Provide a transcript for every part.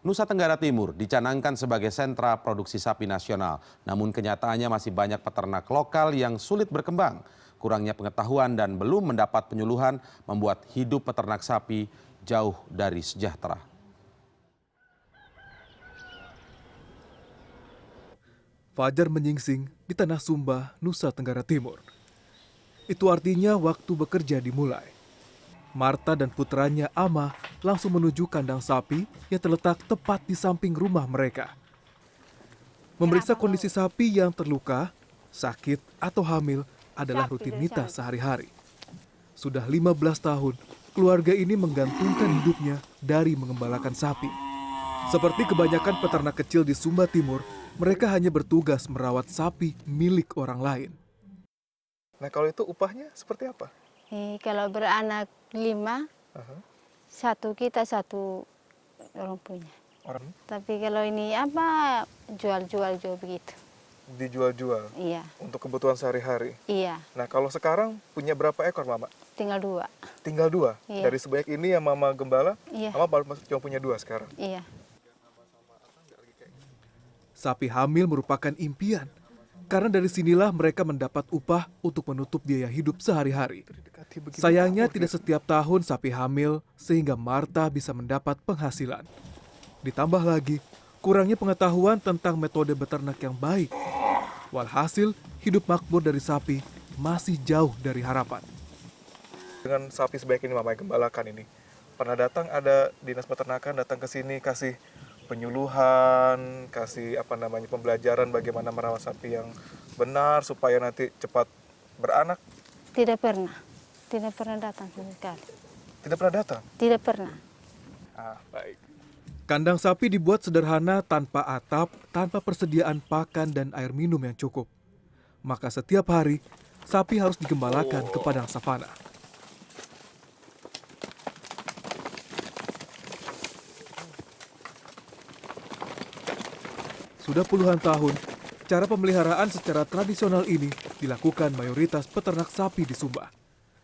Nusa Tenggara Timur dicanangkan sebagai sentra produksi sapi nasional. Namun kenyataannya masih banyak peternak lokal yang sulit berkembang. Kurangnya pengetahuan dan belum mendapat penyuluhan membuat hidup peternak sapi jauh dari sejahtera. Fajar menyingsing di Tanah Sumba, Nusa Tenggara Timur. Itu artinya waktu bekerja dimulai. Marta dan putranya Ama langsung menuju kandang sapi yang terletak tepat di samping rumah mereka. Memeriksa kondisi sapi yang terluka, sakit, atau hamil adalah rutinitas sehari-hari. Sudah 15 tahun, keluarga ini menggantungkan hidupnya dari mengembalakan sapi. Seperti kebanyakan peternak kecil di Sumba Timur, mereka hanya bertugas merawat sapi milik orang lain. Nah, kalau itu upahnya seperti apa? Kalau beranak 5, satu kita, satu orang punya. Orang Tapi kalau ini apa, jual-jual juga begitu. dijual-jual Iya, untuk kebutuhan sehari-hari. iya, Nah, kalau sekarang punya berapa ekor, Mama? tinggal 2. Tinggal 2. Iya. Dari sebanyak ini yang Mama gembala, Iya, Mama baru cuma punya 2 sekarang. iya. Sapi hamil merupakan impian, karena dari sinilah mereka mendapat upah untuk menutup biaya hidup sehari-hari. Sayangnya tidak setiap tahun sapi hamil sehingga Marta bisa mendapat penghasilan. Ditambah lagi, kurangnya pengetahuan tentang metode beternak yang baik. Walhasil, hidup makmur dari sapi masih jauh dari harapan. Dengan sapi sebanyak ini Mama yang gembalakan ini, pernah datang ada dinas peternakan datang ke sini kasih penyuluhan, kasih pembelajaran bagaimana merawat sapi yang benar supaya nanti cepat beranak? Tidak pernah datang sama sekali. Tidak pernah datang? Tidak pernah. Baik. Kandang sapi dibuat sederhana tanpa atap, tanpa persediaan pakan dan air minum yang cukup. Maka setiap hari, sapi harus digembalakan ke padang savana. Sudah puluhan tahun, cara pemeliharaan secara tradisional ini dilakukan mayoritas peternak sapi di Sumba.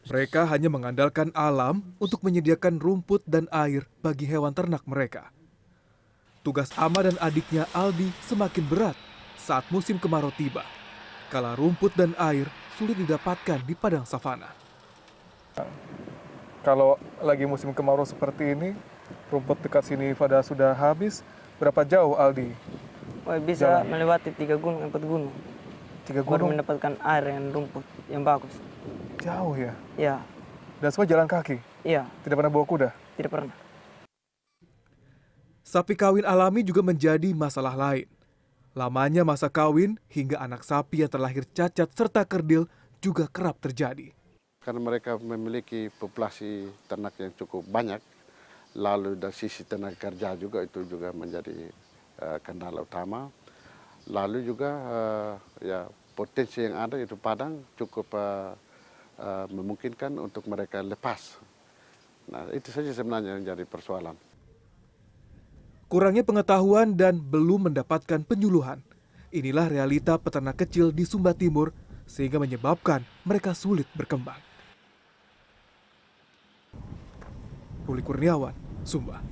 Mereka hanya mengandalkan alam untuk menyediakan rumput dan air bagi hewan ternak mereka. Tugas Ama dan adiknya Aldi semakin berat saat musim kemarau tiba. Kala rumput dan air sulit didapatkan di padang savana. Kalau lagi musim kemarau seperti ini, rumput dekat sini pada sudah habis, berapa jauh Aldi? Bisa melewati 3 gunung, 4 gunung. 3 Baru gunung? mendapatkan air yang rumput yang bagus. Jauh ya? Ya, Dan semua jalan kaki? iya, Tidak pernah bawa kuda? tidak pernah. Sapi kawin alami juga menjadi masalah lain. Lamanya masa kawin hingga anak sapi yang terlahir cacat serta kerdil juga kerap terjadi. Karena mereka memiliki populasi ternak yang cukup banyak, lalu dari sisi tenaga kerja juga itu juga menjadi kendala utama. Lalu juga potensi yang ada itu padang cukup memungkinkan untuk mereka lepas. Nah, itu saja sebenarnya yang jadi persoalan. Kurangnya pengetahuan dan belum mendapatkan penyuluhan. Inilah realita peternak kecil di Sumba Timur sehingga menyebabkan mereka sulit berkembang. Ruli Kurniawan, Sumba.